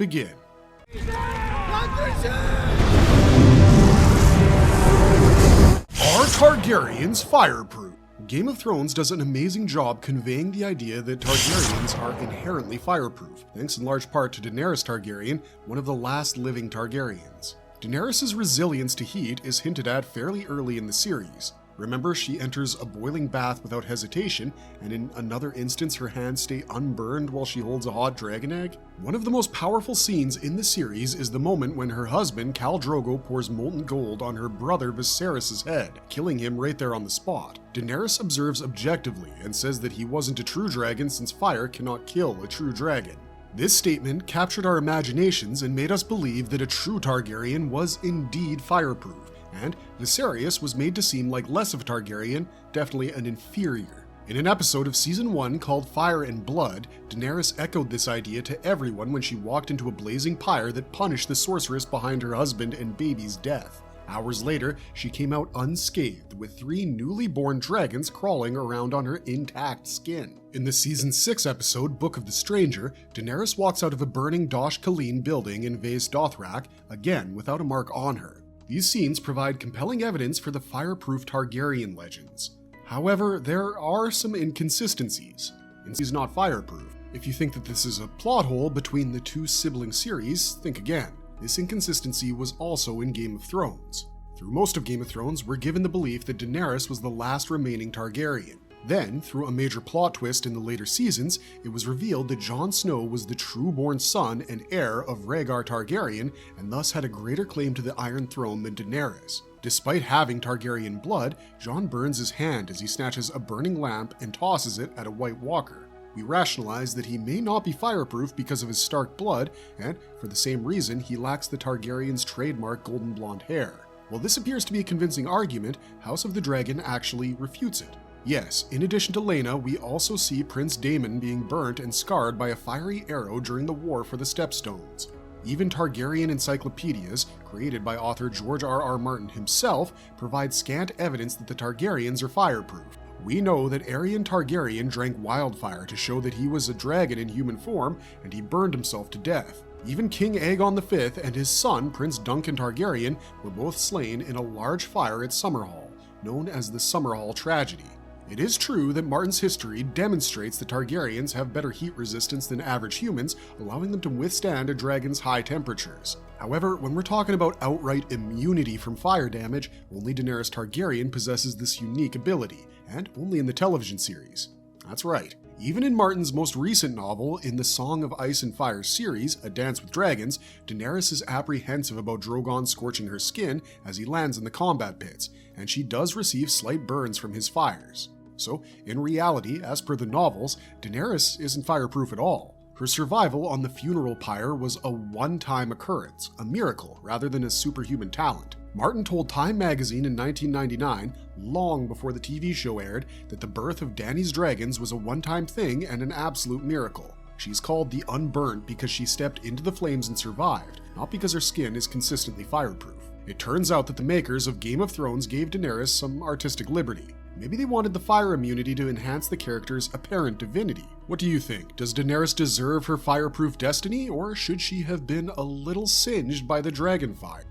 begin. Are Targaryens fireproof? Game of Thrones does an amazing job conveying the idea that Targaryens are inherently fireproof, thanks in large part to Daenerys Targaryen, one of the last living Targaryens. Daenerys' resilience to heat is hinted at fairly early in the series. Remember, she enters a boiling bath without hesitation, and in another instance her hands stay unburned while she holds a hot dragon egg? One of the most powerful scenes in the series is the moment when her husband, Khal Drogo, pours molten gold on her brother Viserys' head, killing him right there on the spot. Daenerys observes objectively and says that he wasn't a true dragon since fire cannot kill a true dragon. This statement captured our imaginations and made us believe that a true Targaryen was indeed fireproof, and Viserys was made to seem like less of a Targaryen, definitely an inferior. In an episode of Season 1 called Fire and Blood, Daenerys echoed this idea to everyone when she walked into a blazing pyre that punished the sorceress behind her husband and baby's death. Hours later, she came out unscathed, with 3 newly born dragons crawling around on her intact skin. In the Season 6 episode, Book of the Stranger, Daenerys walks out of a burning Dosh Khaleen building in Vaes Dothrak, again without a mark on her. These scenes provide compelling evidence for the fireproof Targaryen legends. However, there are some inconsistencies. He's not fireproof. If you think that this is a plot hole between the 2 sibling series, think again. This inconsistency was also in Game of Thrones. Through most of Game of Thrones, we're given the belief that Daenerys was the last remaining Targaryen. Then, through a major plot twist in the later seasons, it was revealed that Jon Snow was the true-born son and heir of Rhaegar Targaryen, and thus had a greater claim to the Iron Throne than Daenerys. Despite having Targaryen blood, Jon burns his hand as he snatches a burning lamp and tosses it at a White Walker. We rationalize that he may not be fireproof because of his Stark blood, and for the same reason, he lacks the Targaryens' trademark golden blonde hair. While this appears to be a convincing argument, House of the Dragon actually refutes it. Yes, in addition to Laena, we also see Prince Daemon being burnt and scarred by a fiery arrow during the War for the Stepstones. Even Targaryen encyclopedias, created by author George R.R. Martin himself, provide scant evidence that the Targaryens are fireproof. We know that Aerion Targaryen drank wildfire to show that he was a dragon in human form, and he burned himself to death. Even King Aegon V and his son, Prince Duncan Targaryen, were both slain in a large fire at Summerhall, known as the Summerhall Tragedy. It is true that Martin's history demonstrates that Targaryens have better heat resistance than average humans, allowing them to withstand a dragon's high temperatures. However, when we're talking about outright immunity from fire damage, only Daenerys Targaryen possesses this unique ability, and only in the television series. That's right. Even in Martin's most recent novel, in the Song of Ice and Fire series, A Dance with Dragons, Daenerys is apprehensive about Drogon scorching her skin as he lands in the combat pits, and she does receive slight burns from his fires. So, in reality, as per the novels, Daenerys isn't fireproof at all. Her survival on the funeral pyre was a one-time occurrence, a miracle, rather than a superhuman talent. Martin told Time magazine in 1999, long before the TV show aired, that the birth of Dany's dragons was a one-time thing and an absolute miracle. She's called the Unburnt because she stepped into the flames and survived, not because her skin is consistently fireproof. It turns out that the makers of Game of Thrones gave Daenerys some artistic liberty. Maybe they wanted the fire immunity to enhance the character's apparent divinity. What do you think? Does Daenerys deserve her fireproof destiny, or should she have been a little singed by the dragon fire?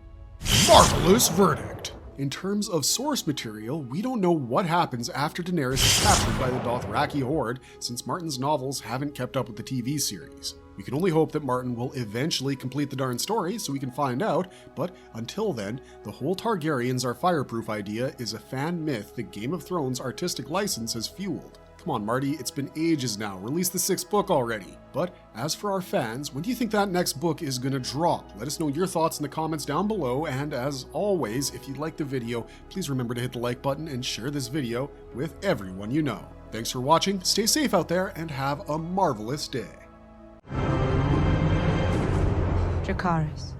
Marvelous verdict! In terms of source material, we don't know what happens after Daenerys is captured by the Dothraki horde, since Martin's novels haven't kept up with the TV series. We can only hope that Martin will eventually complete the darn story so we can find out, but until then, the whole Targaryens are fireproof idea is a fan myth that Game of Thrones' artistic license has fueled. Come on, Marty, it's been ages now. Release the 6th book already. But as for our fans, when do you think that next book is gonna drop? Let us know your thoughts in the comments down below, and as always, if you liked the video, please remember to hit the like button and share this video with everyone you know. Thanks for watching, stay safe out there, and have a marvelous day. Dracarys.